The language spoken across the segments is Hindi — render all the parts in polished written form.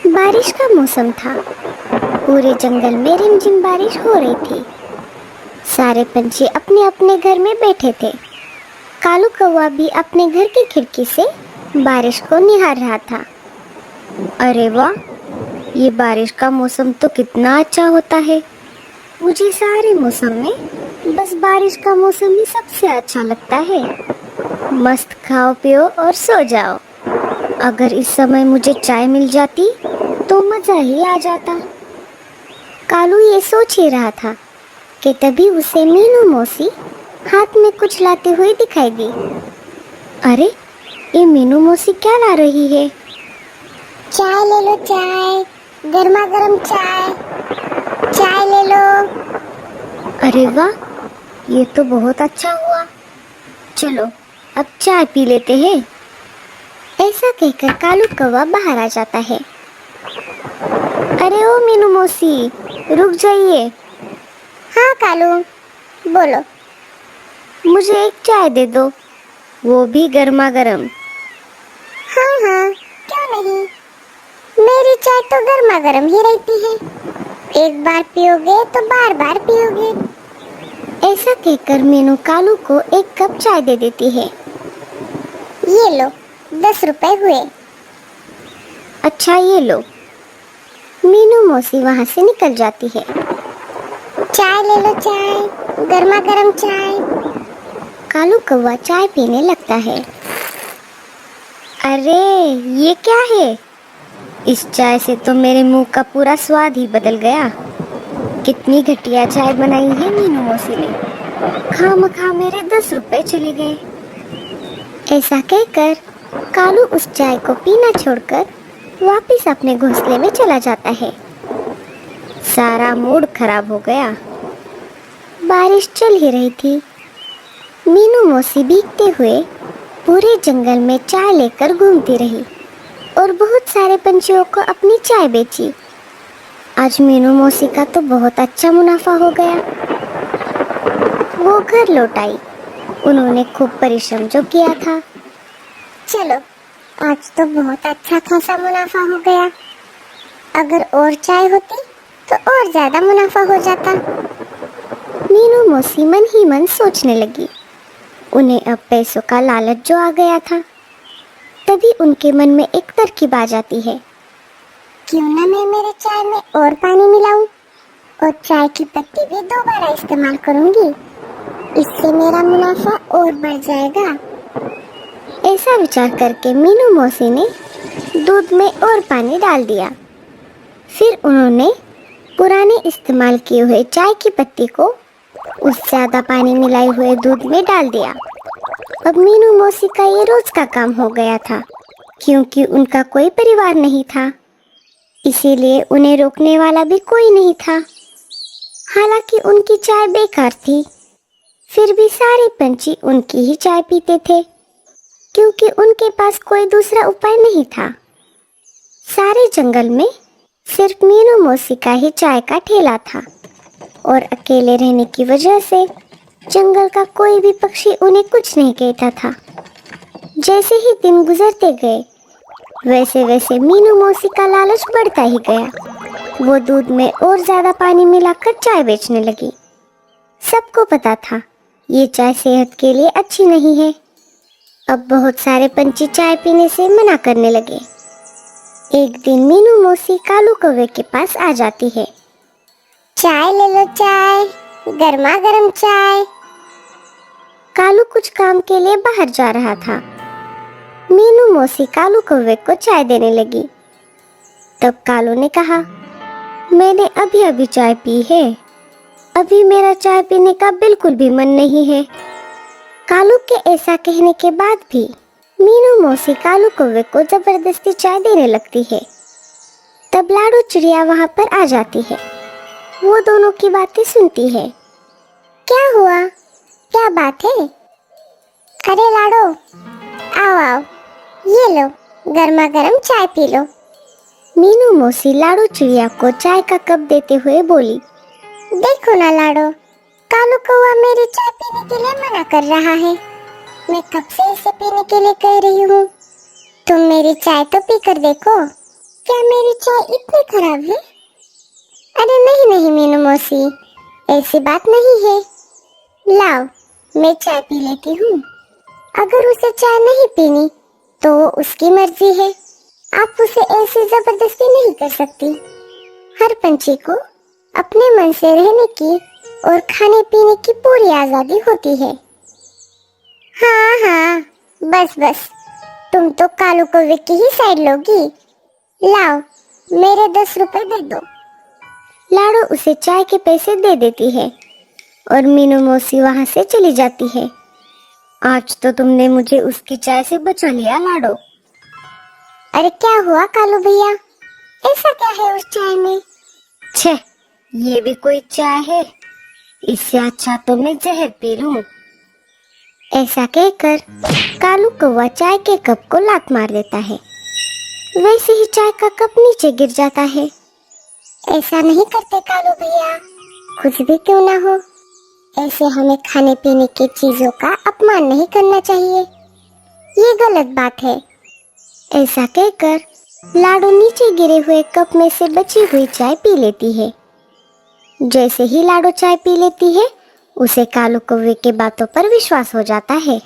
बारिश का मौसम था। पूरे जंगल में रिमझिम बारिश हो रही थी। सारे पंछी अपने अपने घर में बैठे थे। कालू कौवा भी अपने घर की खिड़की से बारिश को निहार रहा था। अरे वाह, ये बारिश का मौसम तो कितना अच्छा होता है। मुझे सारे मौसम में बस बारिश का मौसम ही सबसे अच्छा लगता है। मस्त खाओ पियो और सो जाओ। अगर इस समय मुझे चाय मिल जाती तो मजा ही आ जाता। कालू ये सोच ही रहा था कि तभी उसे मीनू मौसी हाथ में कुछ लाते हुए दिखाई दी। अरे, ये मीनू मौसी क्या ला रही है? चाय ले लो, चाय, गर्मा गर्म चाय, चाय ले लो। अरे वाह, ये तो बहुत अच्छा हुआ। चलो अब चाय पी लेते हैं। ऐसा कहकर कालू कौवा बाहर आ जाता है। अरे ओ मीनू मौसी, रुक जाइए। हाँ कालू, बोलो। मुझे एक चाय दे दो, वो भी गर्मा गर्म। हाँ हाँ, क्यों नहीं। मेरी चाय तो गर्मा गर्म ही रहती है। एक बार पियोगे तो बार बार पियोगे। ऐसा कहकर मीनू कालू को एक कप चाय दे देती है। ये लो, 10 रुपए हुए। अच्छा, ये लो। मीनू मौसी वहां से निकल जाती है। चाय ले लो, चाय, गर्मा गर्म चाय। कालू कौवा चाय पीने लगता है। अरे, ये क्या है? इस चाय से तो मेरे मुंह का पूरा स्वाद ही बदल गया। कितनी घटिया चाय बनाई है मीनू मौसी ने। खामखा मेरे 10 रुपए चले गए। ऐसा कहकर कालू उस चाय को पीना छोड़कर वापस अपने घोंसले में चला जाता है। सारा मूड खराब हो गया। बारिश चल ही रही थी। मीनू मौसी भीगते हुए पूरे जंगल में चाय लेकर घूमती रही और बहुत सारे पंछियों को अपनी चाय बेची। आज मीनू मौसी का तो बहुत अच्छा मुनाफा हो गया। वो घर लौट आई। उन्होंने खूब परिश्रम जो किया था। चलो, आज तो बहुत अच्छा खासा मुनाफा हो गया। अगर और चाय होती तो और ज्यादा मुनाफा हो जाता। मीनू मौसी मन ही मन सोचने लगी। उन्हें अब पैसों का लालच जो आ गया था। तभी उनके मन में एक तरकीब आ जाती है। क्यों ना मैं मेरे चाय में और पानी मिलाऊं और चाय की पत्ती भी दोबारा इस्तेमाल करूंगी। इससे मेरा मुनाफा और बढ़ जाएगा। ऐसा विचार करके मीनू मौसी ने दूध में और पानी डाल दिया। फिर उन्होंने पुराने इस्तेमाल किए हुए चाय की पत्ती को उस ज्यादा पानी मिलाए हुए दूध में डाल दिया। अब मीनू मौसी का ये रोज का काम हो गया था, क्योंकि उनका कोई परिवार नहीं था। इसीलिए उन्हें रोकने वाला भी कोई नहीं था। हालांकि उनकी चाय बेकार थी, फिर भी सारे पंछी उनकी ही चाय पीते थे, क्योंकि उनके पास कोई दूसरा उपाय नहीं था। सारे जंगल में सिर्फ मीनू मौसी का ही चाय का ठेला था और अकेले रहने की वजह से जंगल का कोई भी पक्षी उन्हें कुछ नहीं कहता था। जैसे ही दिन गुजरते गए, वैसे वैसे मीनू मौसी का लालच बढ़ता ही गया। वो दूध में और ज्यादा पानी मिलाकर चाय बेचने लगी। सबको पता था ये चाय सेहत के लिए अच्छी नहीं है। अब बहुत सारे पंछी चाय पीने से मना करने लगे। एक दिन मीनू मौसी कालू कौवे के पास आ जाती है। चाय ले लो, चाय, गर्मा गर्म चाय। कालू कुछ काम के लिए बाहर जा रहा था। मीनू मौसी कालू कौवे को चाय देने लगी। तब कालू ने कहा, मैंने अभी अभी चाय पी है। अभी मेरा चाय पीने का बिल्कुल भी मन नहीं है। कालू के ऐसा कहने के बाद भी मीनू मौसी कालू कौवे को जबरदस्ती चाय देने लगती है। तब लाडू चिड़िया वहां पर आ जाती है। वो दोनों की बातें सुनती है। क्या हुआ? क्या बात है? अरे लाडो, आओ आओ, ये लो, गर्मा गर्म चाय पी लो। मीनू मौसी लाडू चिड़िया को चाय का कप देते हुए बोली, देखो ना लाडो, कालू कौवा मेरी चाय पीने के लिए मना कर रहा है। मैं कब से इसे पीने के लिए कह रही हूँ। तुम मेरी चाय तो पी कर देखो, क्या मेरी चाय इतनी खराब है? अरे नहीं नहीं मीनू मौसी, ऐसी बात नहीं है। लाओ, मैं चाय पी लेती हूँ। अगर उसे चाय नहीं पीनी तो वो उसकी मर्जी है, आप उसे ऐसे जबरदस्ती नहीं कर सकती। हर पंछी को अपने मन से रहने की और खाने पीने की पूरी आजादी होती है। हाँ हाँ, बस बस, तुम तो कालू कौवे की ही साइड लोगी। लाओ, मेरे 10 रुपए दे दो। लाडो उसे चाय के पैसे दे देती है और मीनू मौसी वहां से चली जाती है। आज तो तुमने मुझे उसकी चाय से बचा लिया लाडो। अरे क्या हुआ कालू भैया, ऐसा क्या है उस चाय में? छे, ये भी कोई चाय है? इससे अच्छा तो मैं जहर पी लूं। ऐसा कहकर कालू कौवा चाय के कप को लात मार देता है। वैसे ही चाय का कप नीचे गिर जाता है। ऐसा नहीं करते कालू भैया, कुछ भी क्यों ना हो, ऐसे हमें खाने पीने की चीजों का अपमान नहीं करना चाहिए, ये गलत बात है। ऐसा कहकर लाडो नीचे गिरे हुए कप में से बची हुई चाय पी लेती है। जैसे ही लाडो चाय पी लेती है, उसे कालू कौवे के बातों पर विश्वास हो जाता है।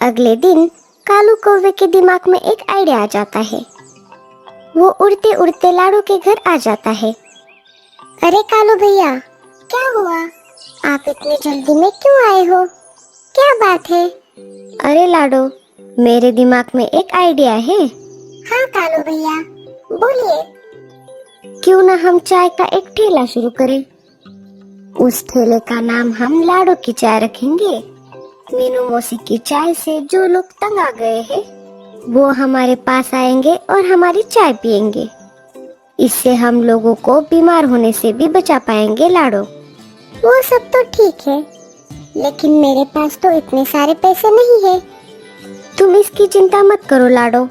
अगले दिन कालू कौवे के दिमाग में एक आइडिया आ जाता है। वो उड़ते उड़ते लाडो के घर आ जाता है। अरे कालू भैया, क्या हुआ? आप इतनी जल्दी में क्यों आए हो? क्या बात है? अरे लाडो, मेरे दिमाग में एक आइडिया है। हाँ कालू भैया, बोलिए। क्यों ना हम चाय का एक ठेला शुरू करें। उस ठेले का नाम हम लाडो की चाय रखेंगे। मीनू मौसी की चाय से जो लोग तंग आ गए हैं, वो हमारे पास आएंगे और हमारी चाय पिएंगे। इससे हम लोगों को बीमार होने से भी बचा पाएंगे लाडो। वो सब तो ठीक है, लेकिन मेरे पास तो इतने सारे पैसे नहीं है। तुम इसकी चिंता मत करो लाडो,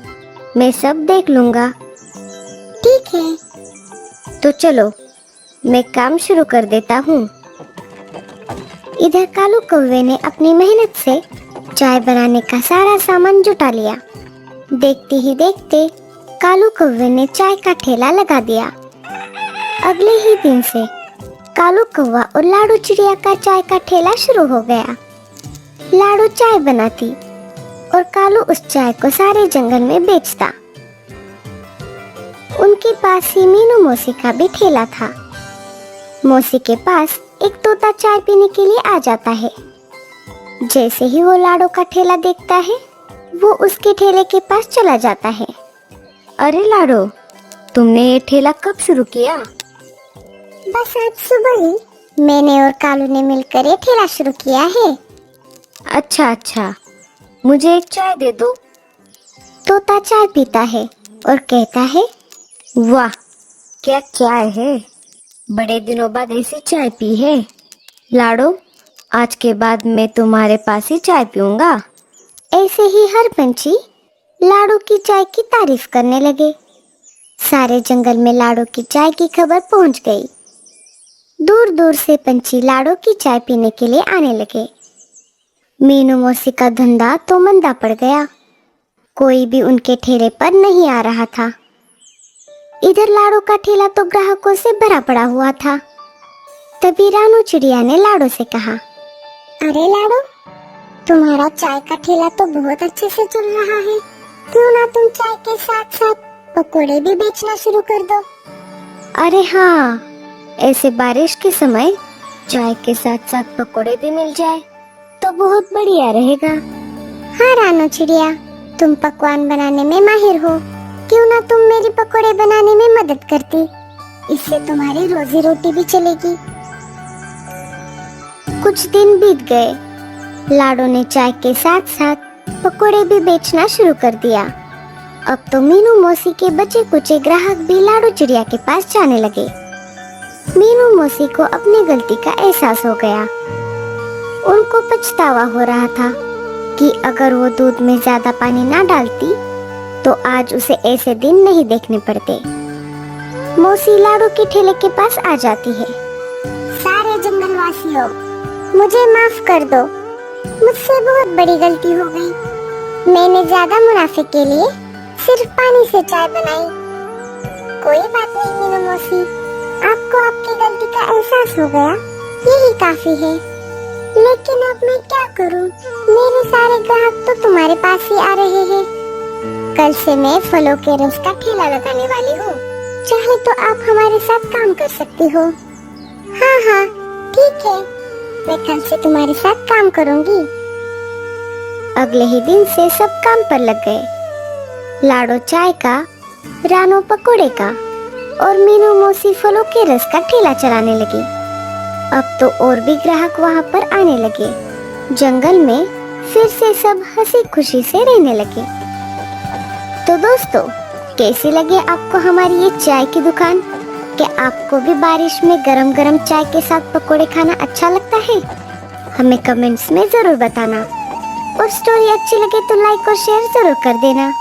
मैं सब देख लूंगा। ठीक है, तो चलो, मैं काम शुरू कर देता हूँ। इधर कालू कौवे ने अपनी मेहनत से चाय बनाने का सारा सामान जुटा लिया। देखते ही देखते कालू कौवे ने चाय का ठेला लगा दिया। अगले ही दिन से कालू कौवा और लाडो चिड़िया का चाय का ठेला शुरू हो गया। लाडो चाय बनाती और कालू उस चाय को सारे जंगल में बेचता। उनके पास ही मीनू मौसी का भी ठेला था। मौसी के पास एक तोता चाय पीने के लिए आ जाता है। जैसे ही वो लाडो का ठेला देखता है, वो उसके ठेले के पास चला जाता है। अरे लाडो, तुमने ये ठेला कब शुरू किया? बस आज सुबह ही मैंने और कालू ने मिलकर ये ठेला शुरू किया है। अच्छा अच्छा, मुझे एक चाय दे दो। तोता चाय पीता है और कहता है, वाह क्या चाय है, बड़े दिनों बाद ऐसी चाय पी है। लाडो, आज के बाद मैं तुम्हारे पास ही चाय पीऊंगा। ऐसे ही हर पंछी लाडो की चाय की तारीफ करने लगे। सारे जंगल में लाडो की चाय की खबर पहुंच गई। दूर दूर से पंछी लाडो की चाय पीने के लिए आने लगे। मीनू मौसी का धंधा तो मंदा पड़ गया, कोई भी उनके ठेले पर नहीं आ रहा था। इधर लाडो का ठेला तो ग्राहकों से भरा पड़ा हुआ था। तभी रानू चिड़िया ने लाडो से कहा, अरे लाडो, तुम्हारा चाय का ठेला तो बहुत अच्छे से चल रहा है, क्यों ना तुम चाय के साथ साथ पकोड़े भी बेचना शुरू कर दो। अरे हाँ, ऐसे बारिश के समय चाय के साथ साथ पकोड़े भी मिल जाए तो बहुत बढ़िया रहेगा। हाँ रानू चिड़िया, तुम पकवान बनाने में माहिर हो, क्यों ना तुम मेरी पकोड़े बनाने में मदद करती, इससे तुम्हारी रोजी रोटी भी चलेगी। कुछ दिन बीत गए। लाडो ने चाय के साथ साथ पकोड़े भी बेचना शुरू कर दिया। अब तो मीनू मौसी के बचे कुचे ग्राहक भी लाडो चिड़िया के पास जाने लगे। मीनू मौसी को अपनी गलती का एहसास हो गया। उनको पछतावा हो रहा था कि अगर वो दूध में ज्यादा पानी ना डालती तो आज उसे ऐसे दिन नहीं देखने पड़ते। मौसी लाडो के ठेले के पास आ जाती है। सारे जंगलवासियों, मुझे माफ कर दो, मुझसे बहुत बड़ी गलती हो गई। मैंने ज्यादा मुनाफे के लिए सिर्फ पानी से चाय बनाई कोई बात नहीं मीनू मौसी, आपको आपकी गलती का एहसास हो गया, यही काफी है। लेकिन अब मैं क्या करूं? मेरे सारे ग्राहक तो तुम्हारे पास ही आ रहे हैं। कल से मैं फलों के रस का ठेला लगाने वाली हूँ, चाहे तो आप हमारे साथ काम कर सकती हो। हाँ हाँ ठीक है, मैं कल से तुम्हारे साथ काम करूँगी। अगले ही दिन से सब काम पर लग गए। लाडो चाय का, रानो पकोड़े का और मीनू मौसी फलों के रस का ठेला चलाने लगी। अब तो और भी ग्राहक वहाँ पर आने लगे। जंगल में फिर से सब हंसी खुशी से रहने लगे। तो दोस्तों, कैसी लगी आपको हमारी ये चाय की दुकान? क्या आपको भी बारिश में गरम गरम चाय के साथ पकोड़े खाना अच्छा लगता है? हमें कमेंट्स में जरूर बताना और स्टोरी अच्छी लगे तो लाइक और शेयर जरूर कर देना।